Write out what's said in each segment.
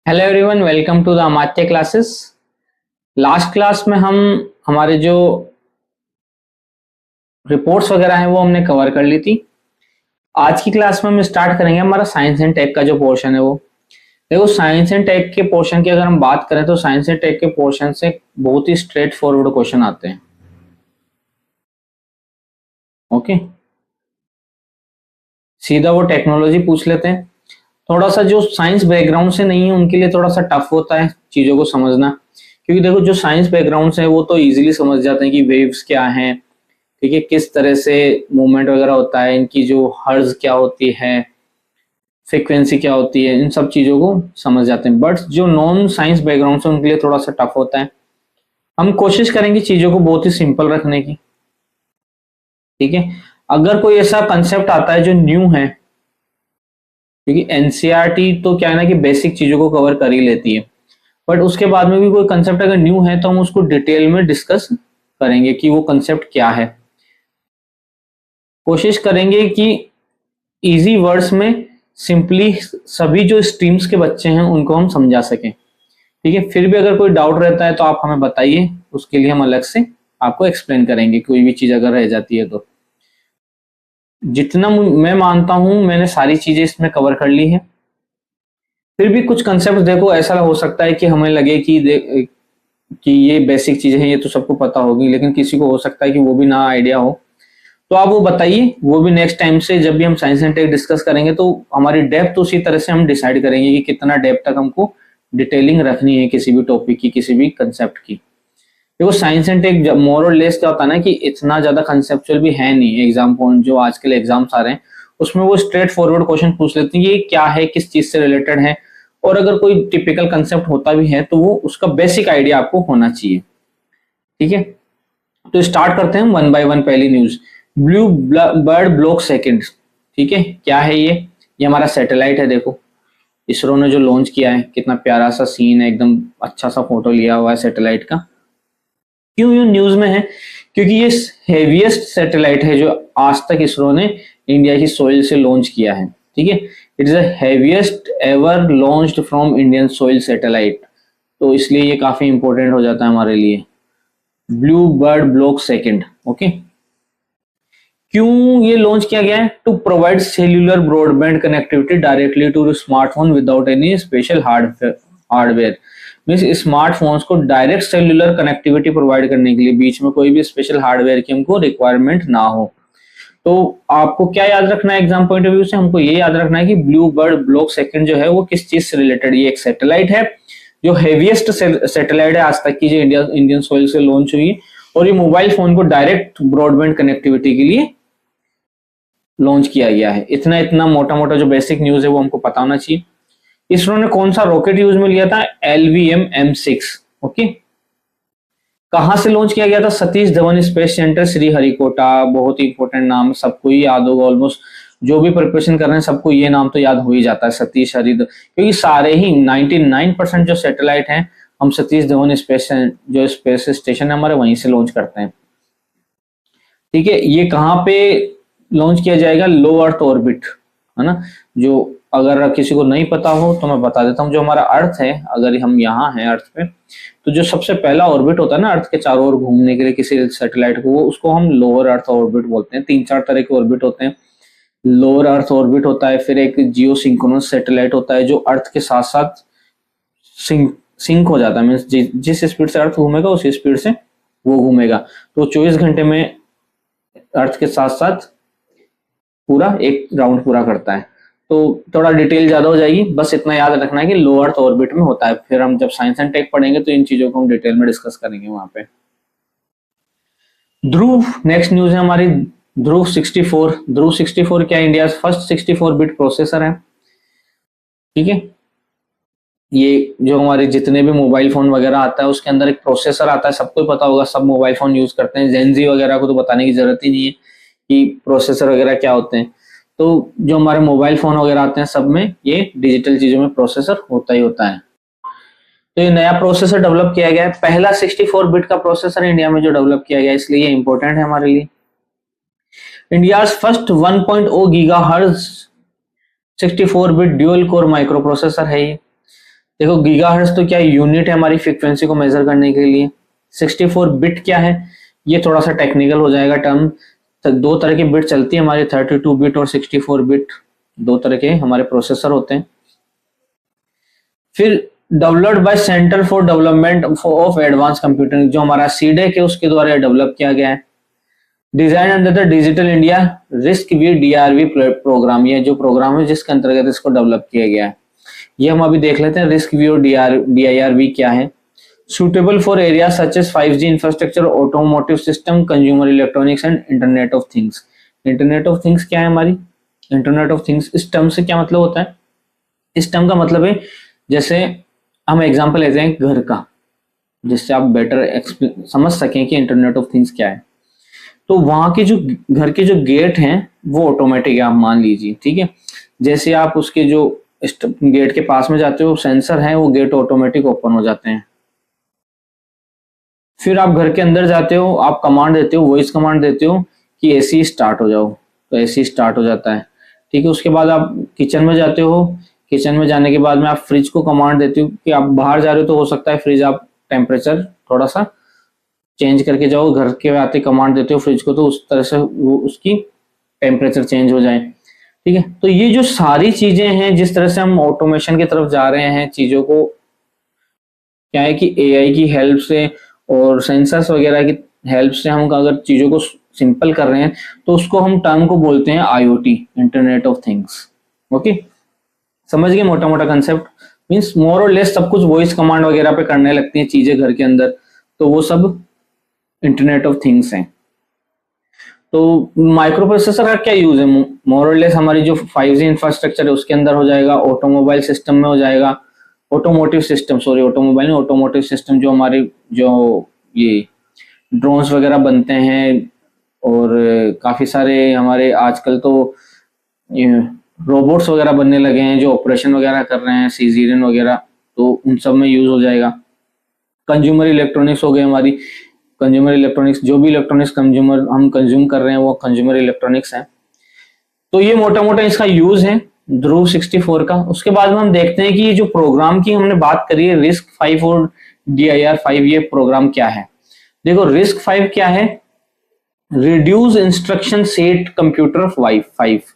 Hello everyone, welcome to the Amatya classes. Last class में हम हमारे जो रिपोर्ट्स वगैरह हैं वो हमने कवर कर ली थी। आज की क्लास में हम स्टार्ट करेंगे हमारा साइंस एंड टेक का जो पोर्शन है वो। देखो, साइंस एंड टेक के पोर्शन की अगर हम बात करें तो साइंस एंड टेक के पोर्शन से बहुत ही स्ट्रेट फॉरवर्ड क्वेश्चन आते हैं। ओके, सीधा वो टेक्नोलॉजी पूछ लेते हैं। थोड़ा सा जो साइंस बैकग्राउंड से नहीं है उनके लिए थोड़ा सा टफ होता है चीजों को समझना, क्योंकि देखो जो साइंस बैकग्राउंड से है वो तो इजीली समझ जाते हैं कि वेव्स क्या हैं, ठीक है, किस तरह से मूवमेंट वगैरह होता है, इनकी जो हर्ज क्या होती है, फ्रीक्वेंसी क्या होती है, इन सब चीजों को समझ जाते हैं। बट जो नॉन साइंस बैकग्राउंड से उनके लिए थोड़ा सा टफ होता है। हम कोशिश करेंगे चीजों को बहुत ही सिंपल रखने की, ठीक है। अगर कोई ऐसा कंसेप्ट आता है जो न्यू है, क्योंकि एनसीईआरटी तो क्या है ना कि बेसिक चीजों को कवर कर ही लेती है, बट उसके बाद में भी कोई कंसेप्ट अगर न्यू है तो हम उसको डिटेल में डिस्कस करेंगे कि वो कंसेप्ट क्या है। कोशिश करेंगे कि इजी वर्ड्स में सिंपली सभी जो स्ट्रीम्स के बच्चे हैं उनको हम समझा सकें, ठीक है। फिर भी अगर कोई डाउट रहता है तो आप हमें बताइए, उसके लिए हम अलग से आपको एक्सप्लेन करेंगे कोई भी चीज अगर रह जाती है तो। जितना मैं मानता हूं मैंने सारी चीजें इसमें कवर कर ली है। फिर भी कुछ कंसेप्ट देखो ऐसा हो सकता है कि हमें लगे कि ये बेसिक चीजें हैं, ये तो सबको पता होगी, लेकिन किसी को हो सकता है कि वो भी ना आइडिया हो। तो आप वो बताइए, वो भी नेक्स्ट टाइम से जब भी हम साइंस एंड टेक डिस्कस करेंगे तो हमारी डेप्थ उसी तरह से हम डिसाइड करेंगे कि कितना डेप्थ तक हमको डिटेलिंग रखनी है किसी भी टॉपिक की, किसी भी कंसेप्ट की। देखो साइंस एंड टेक मोर और लेस क्या होता है ना कि इतना ज्यादा कंसेप्चुअल भी है नहीं। एग्जाम पॉइंट जो आजकल एग्जाम्स आ रहे हैं उसमें वो स्ट्रेट फॉरवर्ड क्वेश्चन पूछ लेते हैं, ये क्या है, किस चीज से रिलेटेड है, और अगर कोई टिपिकल कंसेप्ट होता भी है तो वो उसका बेसिक आइडिया आपको होना चाहिए, ठीक है। तो स्टार्ट करते हैं वन बाय वन। पहली news, blue bird block second, ठीक है। क्या है ये हमारा सैटेलाइट है। देखो इसरो ने जो लॉन्च किया है, कितना प्यारा सा सीन है, एकदम अच्छा सा फोटो लिया हुआ है सैटेलाइट का। क्यों ये न्यूज में है? क्योंकि ये हेवीएस्ट सैटेलाइट है जो आज तक इसरो ने इंडिया की सोइल से लॉन्च किया है, ठीक है। It is the heaviest ever launched from Indian soil satellite, तो इसलिए ये काफी इंपॉर्टेंट हो जाता है हमारे लिए। Blue bird block second, okay. क्यों ये लॉन्च किया गया है? To provide cellular broadband connectivity directly to smartphone without any special hardware. Means smartphones को डायरेक्ट सेल्यूलर कनेक्टिविटी प्रोवाइड करने के लिए बीच में कोई भी स्पेशल हार्डवेयर की हमको रिक्वायरमेंट ना हो। तो आपको क्या याद रखना है एग्जाम पॉइंट ऑफ व्यू से? हमको ये याद रखना है कि ब्लू बर्ड ब्लॉक सेकंड जो है वो किस चीज से रिलेटेड। ये एक सैटेलाइट है जो हेवीएस्ट सैटेलाइट है आज तक की जो इंडियन सोइल से लॉन्च हुई, और ये मोबाइल फोन को डायरेक्ट ब्रॉडबैंड कनेक्टिविटी के लिए लॉन्च किया गया है। इतना इतना मोटा मोटा जो बेसिक न्यूज है वो हमको पता होना चाहिए। इसरो ने कौन सा रॉकेट यूज में लिया था? LVM-M6, okay. कहां से लॉन्च किया गया था? Satish Dhawan space centre, Sriharikota. बहुत ही इंपॉर्टेंट नाम, सबको ही याद होगा ऑलमोस्ट। जो भी प्रिपरेशन कर रहे हैं सबको ये नाम तो याद हो ही जाता है, सतीश क्योंकि सारे ही 99% जो सैटेलाइट हैं हम सतीश धवन स्पेस जो स्पेस स्टेशन है हमारे वहीं से लॉन्च करते हैं, ठीक है। ये कहाँ पे लॉन्च किया जाएगा? लो अर्थ ऑर्बिट, है ना। जो अगर किसी को नहीं पता हो तो मैं बता देता हूँ। जो हमारा अर्थ है, अगर हम यहाँ हैं अर्थ पे, तो जो सबसे पहला ऑर्बिट होता है ना अर्थ के चारों ओर घूमने के लिए किसी सैटेलाइट को, वो उसको हम लोअर अर्थ ऑर्बिट बोलते हैं। 3-4 तरह के ऑर्बिट होते हैं। लोअर अर्थ ऑर्बिट होता है, फिर एक जियो सिंक्रोनस सैटेलाइट होता है जो अर्थ के साथ साथ सिंक हो जाता है। मीन्स जिस स्पीड से अर्थ घूमेगा उसी स्पीड से वो घूमेगा, तो 24 घंटे में अर्थ के साथ साथ पूरा एक राउंड पूरा करता है। तो थोड़ा डिटेल ज्यादा हो जाएगी, बस इतना याद रखना है कि लो अर्थ ऑर्बिट में होता है। फिर हम जब साइंस एंड टेक पढ़ेंगे तो इन चीजों को हम डिटेल में डिस्कस करेंगे वहां पे। ध्रुव, नेक्स्ट न्यूज है हमारी। ध्रुव 64। ध्रुव 64 क्या इंडिया फर्स्ट 64 बिट प्रोसेसर है, ठीक है। ये जो हमारे जितने भी मोबाइल फोन वगैरह आता है उसके अंदर एक प्रोसेसर आता है, सबको पता होगा, सब मोबाइल फोन यूज करते हैं। जेनजी वगैरह को तो बताने की जरूरत ही नहीं है कि प्रोसेसर वगैरह क्या होते हैं। तो जो हमारे मोबाइल फोन वगैरह आते हैं सब में ये डिजिटल चीजों में प्रोसेसर होता ही होता है। तो ये नया प्रोसेसर डेवलप किया गया है, पहला 64 बिट का प्रोसेसर इंडिया में जो डेवलप किया गया है, इसलिए ये इंपॉर्टेंट है हमारे लिए। India first 1.0 gigahertz 64 bit dual core micro processor है ये। देखो गीगाहर्ट्ज तो क्या यूनिट है हमारी फ्रीक्वेंसी को मेजर करने के लिए। 64 बिट क्या है, ये थोड़ा सा टेक्निकल हो जाएगा टर्म। तो दो तरह की बिट चलती है हमारी, 32 बिट और 64 बिट, दो तरह के हमारे प्रोसेसर होते हैं। फिर developed by centre for development of advance computing, जो हमारा सीडेक है उसके द्वारा डेवलप किया गया है। Design under the digital India RISC V DRV program, ये जो प्रोग्राम है जिसके अंतर्गत इसको डेवलप किया गया है। ये हम अभी देख लेते हैं रिस्क वी और डीआईआरवी क्या है। Suitable for area such as 5G infrastructure, automotive system, consumer electronics and internet of things. Internet of things क्या है हमारी, इंटरनेट ऑफ थिंग्स इस टर्म से क्या मतलब होता है, इस टर्म का मतलब है जैसे हम एग्जांपल लेते हैं घर का, जिससे आप बेटर समझ सकें कि इंटरनेट ऑफ थिंग्स क्या है। तो वहां के जो घर के जो गेट हैं वो ऑटोमेटिक है, आप मान लीजिए, ठीक है। जैसे आप उसके जो गेट के पास में जाते हो, सेंसर है, वो गेट ऑटोमेटिक ओपन हो जाते हैं। फिर आप घर के अंदर जाते हो, आप कमांड देते हो, वॉइस कमांड देते हो कि एसी स्टार्ट हो जाओ, तो एसी स्टार्ट हो जाता है, ठीक है। उसके बाद आप किचन में जाते हो, किचन में जाने के बाद में आप फ्रिज को कमांड देते हो कि आप बाहर जा रहे हो तो हो सकता है फ्रिज आप टेम्परेचर थोड़ा सा चेंज करके जाओ, घर के आते कमांड देते हो फ्रिज को तो उस तरह से वो उसकी टेम्परेचर चेंज हो जाए, ठीक है। तो ये जो सारी चीजें हैं, जिस तरह से हम ऑटोमेशन की तरफ जा रहे हैं, चीजों को क्या है कि एआई की हेल्प से और सेंसर्स वगैरह की हेल्प से हम अगर चीजों को सिंपल कर रहे हैं तो उसको हम टर्म को बोलते हैं IoT, internet of things. Okay, समझ गए मोटा मोटा कंसेप्ट। मींस मोर और लेस सब कुछ वॉइस कमांड वगैरह पे करने लगती हैं चीजें घर के अंदर, तो वो सब इंटरनेट ऑफ थिंग्स हैं। तो माइक्रो प्रोसेसर का क्या यूज है, मोर और लेस हमारी जो 5G इंफ्रास्ट्रक्चर है उसके अंदर हो जाएगा, ऑटोमोबाइल सिस्टम में हो जाएगा, ऑटोमोटिव सिस्टम, सॉरी ऑटोमोबाइल नहीं, ऑटोमोटिव सिस्टम, जो हमारे जो ये ड्रोन्स वगैरह बनते हैं, और काफी सारे हमारे आजकल तो रोबोट्स वगैरह बनने लगे हैं जो ऑपरेशन वगैरह कर रहे हैं, सीजरियन वगैरह, तो उन सब में यूज हो जाएगा। कंज्यूमर इलेक्ट्रॉनिक्स हो गए हमारी, कंज्यूमर इलेक्ट्रॉनिक्स, जो भी इलेक्ट्रॉनिक्स कंज्यूमर हम कंज्यूम कर रहे हैं वो कंज्यूमर इलेक्ट्रॉनिक्स है। तो ये मोटा मोटा इसका यूज है ध्रुव 64 का। उसके बाद में हम देखते हैं कि ये जो प्रोग्राम की हमने बात करी है रिस्क 5 और DIR5, ये प्रोग्राम क्या है। देखो रिस्क 5 क्या है, reduce instruction set computer 5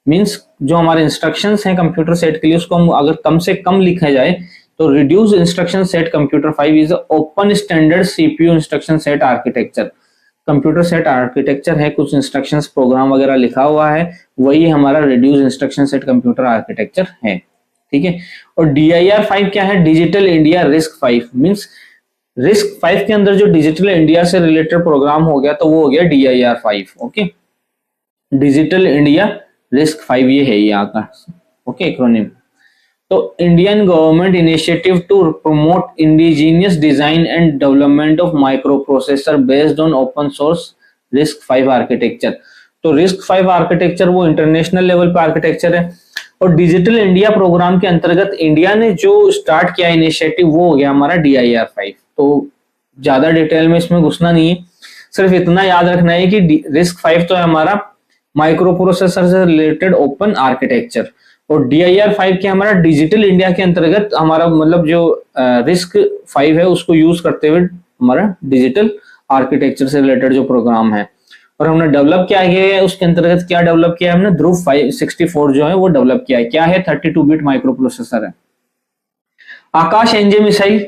means जो हमारे इंस्ट्रक्शंस हैं कंप्यूटर सेट के लिए उसको हम अगर कम से कम लिखा जाए तो reduce instruction set computer 5 is open standard CPU instruction set architecture. Computer set architecture है, कुछ इंस्ट्रक्शंस प्रोग्राम वगैरह लिखा हुआ है, वही हमारा reduce instruction set computer architecture है, ठीक है। और DIR5 क्या है, digital India risk 5 means risk 5 के अंदर जो डिजिटल इंडिया से रिलेटेड प्रोग्राम हो गया तो वो हो गया DIR5। Okay, digital India risk 5 ये है यहाँ का, ओके, एक्रोनिम। तो Indian government initiative to promote indigenous design and development of microprocessor based on open source RISC 5 architecture. तो रिस्क 5 आर्किटेक्चर वो इंटरनेशनल लेवल पे आर्किटेक्चर है, और डिजिटल इंडिया प्रोग्राम के अंतर्गत इंडिया ने जो स्टार्ट किया इनिशिएटिव वो हो गया हमारा DIR5। तो ज्यादा डिटेल में इसमें घुसना नहीं है, सिर्फ इतना याद रखना है कि रिस्क 5 तो है हमारा माइक्रो प्रोसेसर से रिलेटेड ओपन आर्किटेक्चर, और DIR5 के हमारा डिजिटल इंडिया के अंतर्गत हमारा मतलब जो रिस्क 5 है उसको यूज करते हुए हमारा डिजिटल आर्किटेक्चर से रिलेटेड जो प्रोग्राम है, और हमने डेवलप किया है उसके अंतर्गत क्या डेवलप किया है हमने, ध्रुव 64 जो है वो डेवलप किया है। क्या है, 32 बिट माइक्रो प्रोसेसर है। आकाश एनजे मिसाइल,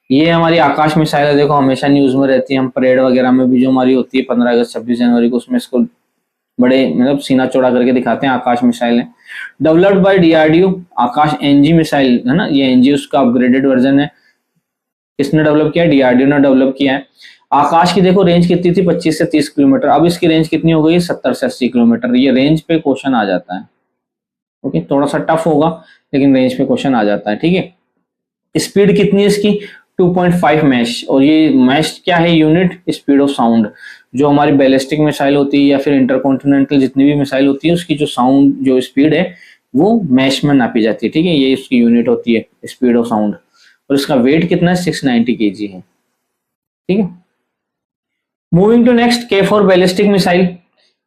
ये हमारी आकाश मिसाइल है, देखो हमेशा न्यूज में रहती है, हम परेड वगैरह में भी जो हमारी होती है 15 अगस्त 26 जनवरी को, उसमें इसको बड़े मतलब सीना चौड़ा करके दिखाते हैं, आकाश मिसाइल है। Developed by DRDO, Akash NG missile है ना, ये एनजी उसका अपग्रेडेड वर्जन है। किसने डेवलप किया, DRDO ने डेवलप किया है। आकाश की देखो रेंज कितनी थी, 25 से 30 किलोमीटर, अब इसकी रेंज कितनी हो गई, 70 से 80 किलोमीटर। ये रेंज पे क्वेश्चन आ जाता है, ओके, थोड़ा सा टफ होगा लेकिन रेंज पे क्वेश्चन आ जाता है, ठीक है। स्पीड कितनी है इसकी, 2.5 मैश, और ये मैश क्या है, यूनिट स्पीड ऑफ साउंड। जो हमारी बैलिस्टिक मिसाइल होती है या फिर इंटरकॉन्टिनेंटल जितनी भी मिसाइल होती है उसकी जो साउंड जो स्पीड है वो मैश में नापी जाती है, ठीक है, ये उसकी यूनिट होती है स्पीड ऑफ साउंड। और इसका वेट कितना है, 690 kg है, ठीक है। Moving to next, K4 ballistic missile,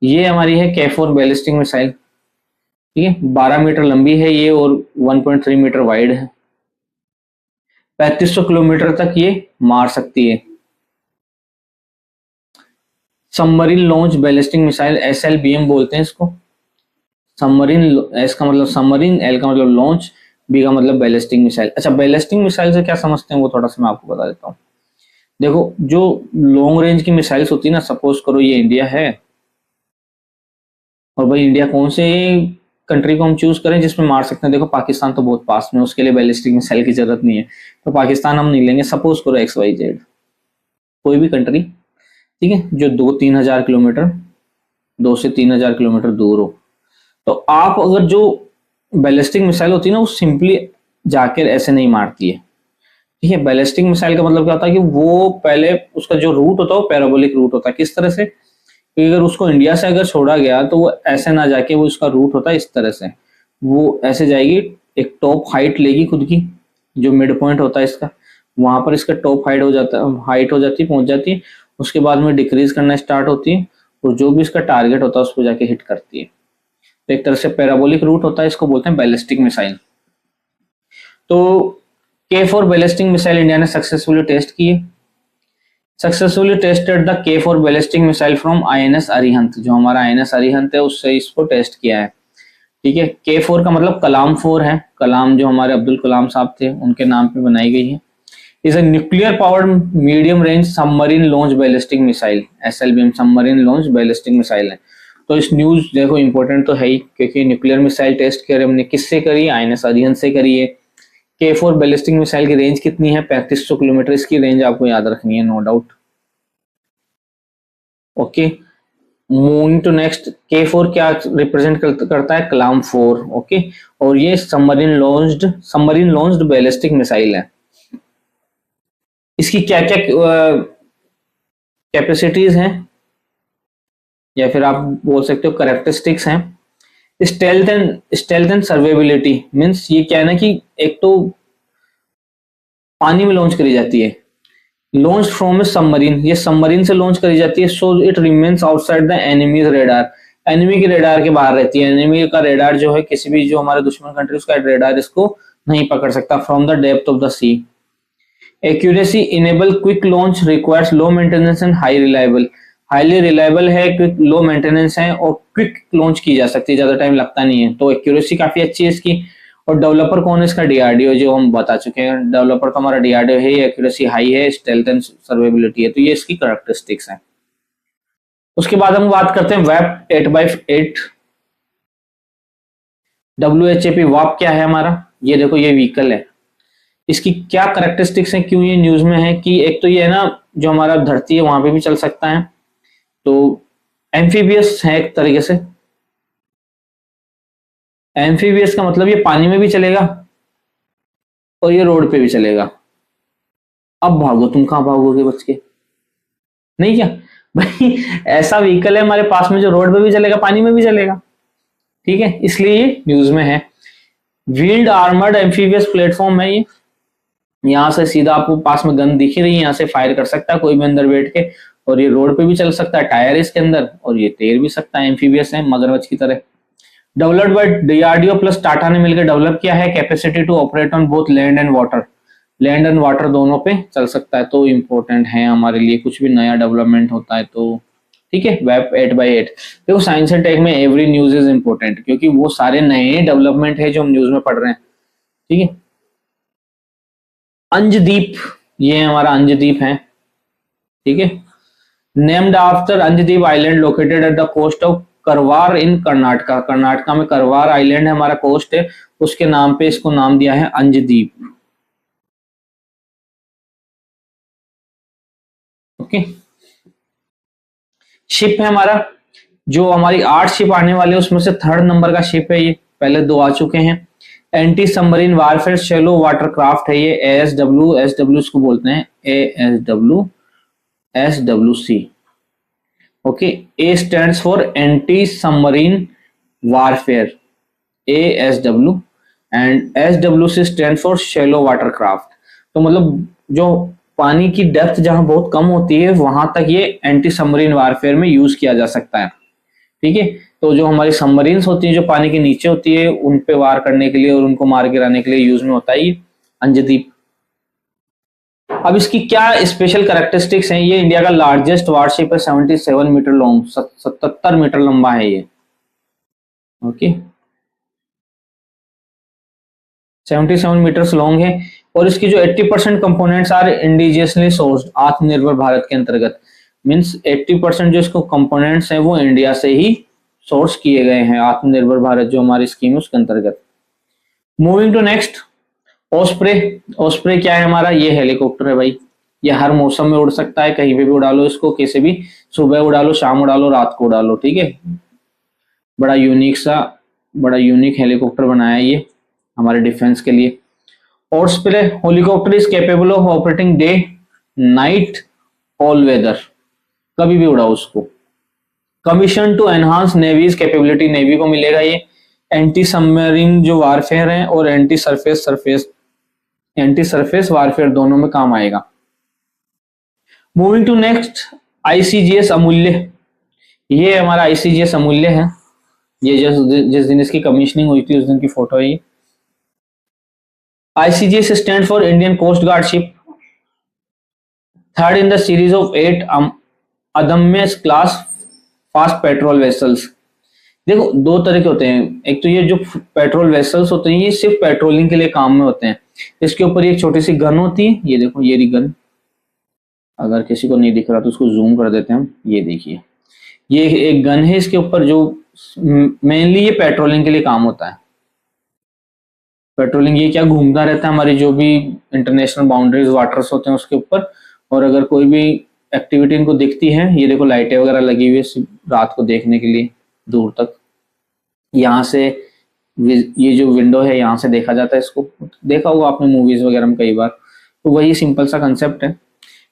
ये हमारी है K4 बैलिस्टिक मिसाइल, ठीक है। 12 मीटर लंबी है ये और 1.3 मीटर वाइड है, 3500 किलोमीटर तक ये मार सकती है। Submarine launch ballistic missile, SLBM बोलते हैं इसको। सबमरीन, एस का मतलब सबमरीन, एल का मतलब लॉन्च, बी का मतलब बैलिस्टिक मिसाइल। अच्छा, बैलिस्टिक मिसाइल से क्या समझते हैं वो थोड़ा सा मैं आपको बता देता हूँ। देखो, जो लॉन्ग रेंज की मिसाइल्स होती है ना, सपोज करो ये इंडिया है, और भाई इंडिया कौन से कंट्री को हम चूज करें जिसमें मार सकते हैं। देखो, पाकिस्तान तो बहुत पास में, उसके लिए बैलिस्टिक मिसाइल की जरूरत नहीं है, तो पाकिस्तान हम नहीं लेंगे। सपोज करो XYZ, कोई भी कंट्री, ठीक है, जो 2-3 हजार किलोमीटर, 2 से 3 हजार किलोमीटर दूर हो। तो आप अगर जो बैलिस्टिक मिसाइल होती है ना, वो सिंपली जाकर ऐसे नहीं मारती है, ठीक है। बैलिस्टिक मिसाइल का मतलब क्या होता है कि वो पहले उसका जो रूट होता है वो पैराबोलिक रूट होता है। किस तरह से, कि अगर उसको इंडिया से अगर छोड़ा गया तो वो ऐसे ना जाके, वो उसका रूट होता है इस तरह से, वो ऐसे जाएगी, एक टॉप हाइट लेगी खुद की, जो मिड पॉइंट होता है इसका, वहां पर इसका टॉप हाइट हो जाता है, हाइट हो जाती है, पहुंच जाती है। उसके बाद में डिक्रीज करना स्टार्ट होती है, और जो भी इसका टारगेट होता है उसको जाके हिट करती है। तो एक तरह से पैराबोलिक रूट होता है, इसको बोलते हैं बैलिस्टिक मिसाइल। तो K4 बैलिस्टिक मिसाइल इंडिया ने सक्सेसफुली टेस्ट की है। Successfully tested the K4 ballistic missile from INS Arihant, जो हमारा INS अरिहंत है उससे इसको टेस्ट किया है, ठीक है। K4 का मतलब कलाम 4 है, कलाम जो हमारे अब्दुल कलाम साहब थे उनके नाम पे बनाई गई है। Is a nuclear powered medium range submarine launch ballistic missile, SLBM submarine launch ballistic missile है। तो इस न्यूज देखो इंपॉर्टेंट तो है ही, क्योंकि न्यूक्लियर मिसाइल टेस्ट किया हमने किससे करी, INS अरिहंत से करी है। K4 बैलिस्टिक मिसाइल की रेंज कितनी है, 3500 किलोमीटर, इसकी रेंज आपको याद रखनी है, no doubt. Okay, moving to next, K4 क्या रिप्रेजेंट करता है, कलाम 4, ओके। और ये सबमरीन लॉन्च्ड बैलिस्टिक मिसाइल है। इसकी क्या क्या कैपेसिटीज हैं, या फिर आप बोल सकते हो करेक्टरिस्टिक्स हैं। स्टेल्थ एंड सर्वाइविलिटी मींस ये क्या है ना, कि एक तो पानी में लॉन्च करी जाती है, लॉन्च फ्रॉम ए सबमरीन, ये सबमरीन से लॉन्च करी जाती है, so it remains outside the enemies radar, enemy के रेडार के बाहर रहती है। एनिमी का रेडार जो है, किसी भी जो हमारे दुश्मन कंट्री, उसका रेडार इसको नहीं पकड़ सकता। From the depth of the sea, accuracy enable quick launch, requires low maintenance and high reliable, highly reliable है, क्विक लो मेंटेनेंस है, और क्विक लॉन्च की जा सकती है, ज्यादा टाइम लगता नहीं है। तो एक्यूरेसी काफी अच्छी है इसकी। और डेवलपर कौन है इसका, DRDO, जो हम बता चुके हैं, डेवलपर तो हमारा DRDO है। एक्यूरेसी हाई है, स्टेल्थ एंड सर्वाइविलिटी है, तो ये इसकी कैरेक्टरिस्टिक्स हैं। उसके बाद हम बात करते हैं वेप 8x8 WHAP। वाप क्या है हमारा, ये देखो ये व्हीकल है, इसकी क्या कैरेक्टरिस्टिक्स हैं, क्यों ये न्यूज में है, कि एक तो ये है ना, जो हमारा धरती है वहां पे भी चल सकता है, तो एम्फीबियस है एक तरीके से। एम्फीबियस का मतलब ये पानी में भी चलेगा और ये रोड पे भी चलेगा। अब भागो, तुम कहां भागोगे बच के, नहीं क्या भाई, ऐसा व्हीकल है हमारे पास में जो रोड पे भी चलेगा, पानी में भी चलेगा, ठीक है, इसलिए ये न्यूज में है। व्हील्ड आर्मर्ड एम्फीबियस प्लेटफॉर्म है ये, यहाँ से सीधा आपको पास में गन दिख ही रही है, यहाँ से फायर कर सकता है कोई भी अंदर बैठ के, और ये रोड पे भी चल सकता है, टायर इसके अंदर, और ये तैर भी सकता है, एम्फीबियस है मगरमच्छ की तरह। Developed by DRDO plus Tata ने मिलकर डेवलप किया है, capacity to operate on both land and water, land and water दोनों पे चल सकता है। तो इंपॉर्टेंट है हमारे लिए, कुछ भी नया डेवलपमेंट होता है तो, ठीक है। वेब 8x8, देखो साइंस एंड टेक में एवरी न्यूज इज इंपॉर्टेंट, क्योंकि वो सारे नए डेवलपमेंट है जो हम न्यूज में पढ़ रहे हैं, ठीक है। अंजदीप, ये हमारा अंजदीप है, ठीक है, named after Anjadip island located at the coast of Karwar in Karnataka, Karnataka में करवार आइलैंड है हमारा, कोस्ट है, उसके नाम पे इसको नाम दिया है अंजदीप, ओके। शिप है हमारा, जो हमारी 8 शिप आने वाले हैं उसमें से थर्ड नंबर का शिप है ये, पहले 2 आ चुके हैं। Anti submarine warfare shallow water craft है ये, एस डब्ल्यू इसको बोलते हैं, ASWC, okay. A stands for anti submarine warfare, ASW, and SWC stand for shallow water craft. तो मतलब जो पानी की डेप्थ जहां बहुत कम होती है वहां तक ये एंटी सबमरीन वारफेयर में यूज किया जा सकता है, ठीक है। तो जो हमारी सबमरीन्स होती है जो पानी के नीचे होती है, उन पे वार करने के लिए और उनको मार गिराने के लिए यूज में होता है ये अंजदीप। अब इसकी क्या स्पेशल कैरेक्टरिस्टिक्स हैं? ये इंडिया का लार्जेस्ट वारशिप है, 77 मीटर लॉन्ग, 77 मीटर लंबा है ये। ओके, 77 मीटर्स लॉन्ग है और इसकी जो 80% कंपोनेंट्स आर इंडिजियसली सोर्स्ड, आत्मनिर्भर भारत के अंतर्गत। मींस 80% जो इसको कंपोनेंट्स हैं वो इंडिया से ही सोर्स किए गए हैं, आत्मनिर्भर भारत जो हमारी स्कीम है उसके अंतर्गत। Moving to next, osprey. Osprey क्या है हमारा? ये हेलीकॉप्टर है भाई, ये हर मौसम में उड़ सकता है, कहीं पे भी उड़ा लो इसको, कैसे भी, सुबह उड़ा लो, शाम उड़ा लो, रात को उड़ा लो, ठीक है। बड़ा यूनिक हेलीकॉप्टर बनाया है ये हमारे डिफेंस के लिए। Osprey helicopter is capable of operating day night all weather, कभी भी उड़ाओ उसको। Commission to enhance navy's capability, navy को मिलेगा ये। एंटी सबमरीन जो वारफेयर है और एंटी सरफेस वारफेयर दोनों में काम आएगा। मूविंग टू नेक्स्ट, आईसीजीएस अमूल्य। ये हमारा आईसीजीएस अमूल्य है, ये जिस दिन इसकी कमीशनिंग हुई थी उस दिन की फोटो है ये। ICGS stand for Indian coast guard ship, third in the series of 8 Adamya class fast patrol vessels. देखो दो तरह के होते हैं, एक तो ये जो पेट्रोल वेसल्स होते हैं ये सिर्फ पेट्रोलिंग के लिए काम में होते हैं। इसके ऊपर एक छोटी सी गन होती है, ये देखो ये गन, अगर किसी को नहीं दिख रहा तो उसको जूम कर देते हैं हम, ये देखिए ये एक गन है इसके ऊपर, जो मेनली ये पेट्रोलिंग के लिए काम होता है। पेट्रोलिंग ये क्या घूमता रहता है हमारी जो भी इंटरनेशनल बाउंड्रीज वाटर्स होते हैं उसके ऊपर, और अगर कोई भी एक्टिविटी इनको दिखती है, ये देखो लाइटें वगैरह लगी हुई है रात को देखने के लिए दूर तक, यहाँ से ये जो विंडो है यहाँ से देखा जाता है इसको, देखा होगा आपने मूवीज वगैरह में कई बार। तो वही सिंपल सा कंसेप्ट है।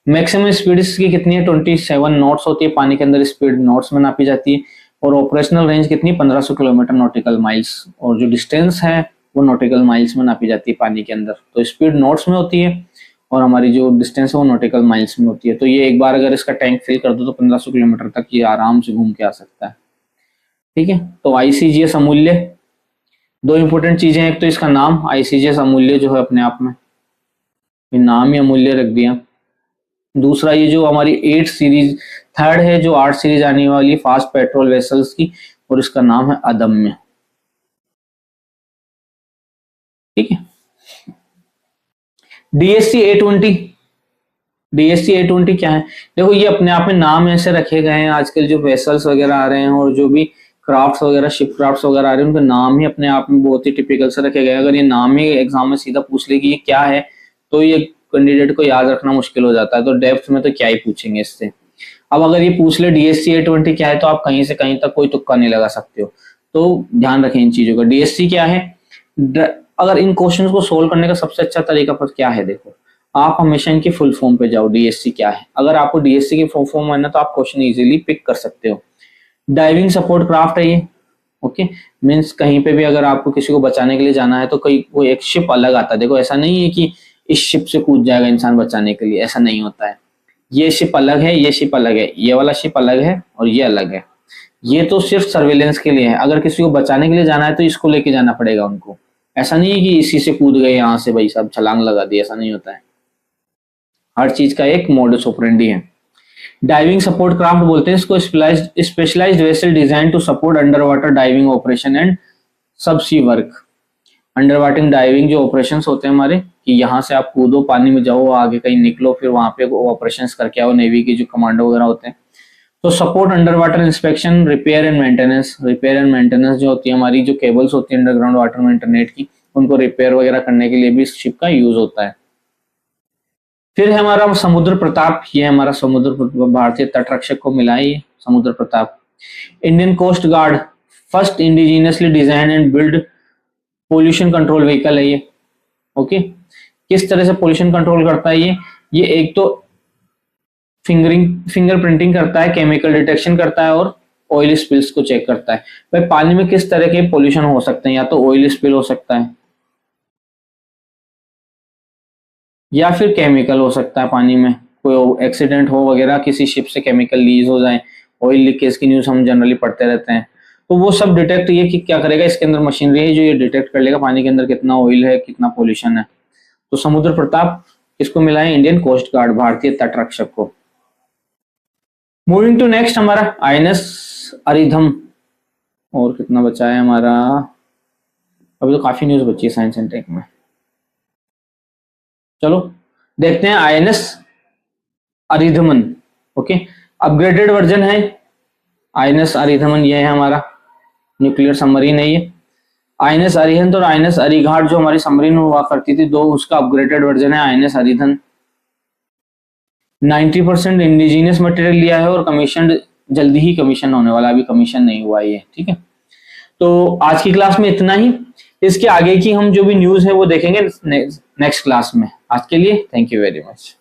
मैक्सिमम स्पीड इसकी कितनी है? 27 नॉट्स होती है, पानी के अंदर स्पीड नॉट्स में नापी जाती है। और ऑपरेशनल रेंज कितनी? 1500 किलोमीटर नॉटिकल माइल्स, और जो डिस्टेंस है वो नॉटिकल माइल्स में नापी जाती है पानी के अंदर। तो स्पीड नॉट्स में होती है और हमारी जो डिस्टेंस है वो नॉटिकल माइल्स में होती है। तो ये एक बार अगर इसका टैंक फिल कर दो तो 1500 किलोमीटर तक ये आराम से घूम के आ सकता है, ठीक है। तो आईसीजीएस अमूल्य, दो इंपॉर्टेंट चीजें हैं, एक तो इसका नाम आईसीजीएस अमूल्य जो है अपने आप में नाम ही अमूल्य रख दिया। दूसरा ये जो हमारी 8 सीरीज, थर्ड है जो 8 सीरीज आने वाली फास्ट पेट्रोल वेसल्स की, और इसका नाम है अदम्य, ठीक है। डीएससी A20, डीएससी A20 क्या है? देखो ये अपने आप में नाम ऐसे रखे गए हैं, आजकल जो वेसल्स वगैरह आ रहे हैं और जो भी क्राफ्ट्स वगैरह, शिप क्राफ्ट्स वगैरह आ रहे हैं, उनके नाम ही अपने आप में बहुत ही टिपिकल से रखे गए हैं। अगर ये नाम ही एग्जाम में सीधा पूछ ले कि ये क्या है, तो ये कैंडिडेट को याद रखना मुश्किल हो जाता है। तो डेप्थ में तो क्या ही पूछेंगे इससे। अब अगर ये पूछ ले डीएससी A20 क्या है, तो आप कहीं से कहीं तक कोई तुक्का नहीं लगा सकते हो। तो ध्यान रखें इन चीजों का। डीएससी क्या है? अगर इन क्वेश्चंस को सोल्व करने का सबसे अच्छा तरीका पर क्या है, देखो आप हमेशा इनकी फुल फॉर्म पे जाओ, डीएससी क्या है। अगर आपको डीएससी की फुल फॉर्म है ना, तो आप क्वेश्चन इजीली पिक कर सकते हो। डाइविंग सपोर्ट क्राफ्ट है ये, ओके। मींस कहीं पे भी अगर आपको किसी को बचाने के लिए जाना है तो कोई एक शिप अलग आता है। देखो ऐसा नहीं है कि इस शिप से कूद जाएगा इंसान बचाने के लिए, ऐसा नहीं होता है। ये शिप अलग है, ये शिप अलग है, ये वाला शिप अलग है और ये अलग है। ये तो सिर्फ सर्वेलेंस के लिए है। अगर किसी को बचाने के लिए जाना है तो इसको लेके जाना पड़ेगा उनको। ऐसा नहीं है कि इसी से कूद गए यहाँ से भाई साहब छलांग लगा दी, ऐसा नहीं होता है। हर चीज का एक मॉडस ऑपरेंडी है। डाइविंग सपोर्ट क्राफ्ट बोलते हैं इसको, specialised vessel design to support under water diving operation and subsea work. Under water diving जो ऑपरेशंस होते हैं हमारे, कि यहाँ से आप कूदो, पानी में जाओ, आगे कहीं निकलो, फिर वहां पे ऑपरेशंस करके आओ, नेवी के जो कमांडो वगैरह होते हैं। तो support under water inspection, repair and maintenance. Repair and maintenance जो होती है हमारी, जो केबल्स होती है अंडरग्राउंड वाटर में इंटरनेट की, उनको रिपेयर वगैरह करने के लिए भी इस शिप का यूज होता है। फिर है हमारा समुद्र प्रताप। ये हमारा समुद्र, भारतीय तटरक्षक को मिला है ये Samudra Pratap. Indian coast guard first indigenously design and build pollution control vehicle है ये, ओके। किस तरह से पोल्यूशन कंट्रोल करता है ये एक तो फिंगर प्रिंटिंग करता है, केमिकल डिटेक्शन करता है और ऑयल स्पिल्स को चेक करता है। भाई पानी में किस तरह के पोल्यूशन हो सकते हैं, या तो ऑयल स्पिल हो सकता है या फिर केमिकल हो सकता है, पानी में कोई एक्सीडेंट हो वगैरह, किसी शिप से केमिकल लीज हो जाए, ऑयल लीकेज की न्यूज हम जनरली पढ़ते रहते हैं। तो वो सब डिटेक्ट ये कि क्या करेगा, इसके अंदर मशीनरी है जो ये डिटेक्ट कर लेगा पानी के अंदर कितना ऑयल है, कितना पोल्यूशन है। तो समुद्र प्रताप किसको मिला है? इंडियन कोस्ट गार्ड, भारतीय तटरक्षक को। मूविंग टू नेक्स्ट हमारा आईएनएस अरिधम। और कितना बचा है हमारा? अभी तो काफी न्यूज बची है साइंस एंड टेक में। चलो देखते हैं INS Aridhaman. Okay, upgraded version है आईएनएस अरिधमन, ये है हमारा न्यूक्लियर सबमरीन है ये। आईएनएस अरिहंत और आईएनएस अरिघाट जो हमारी सबमरीन हुआ करती थी दो, उसका अपग्रेडेड वर्जन है आईएनएस अरिधन। 90% इंडिजिनियस मटेरियल लिया है और कमीशन जल्दी ही कमीशन होने वाला, अभी कमीशन नहीं हुआ ये, ठीक है। तो आज की क्लास में इतना ही। इसके आगे की हम जो भी न्यूज है वो देखेंगे नेक्स्ट क्लास में। आज के लिए थैंक यू वेरी मच।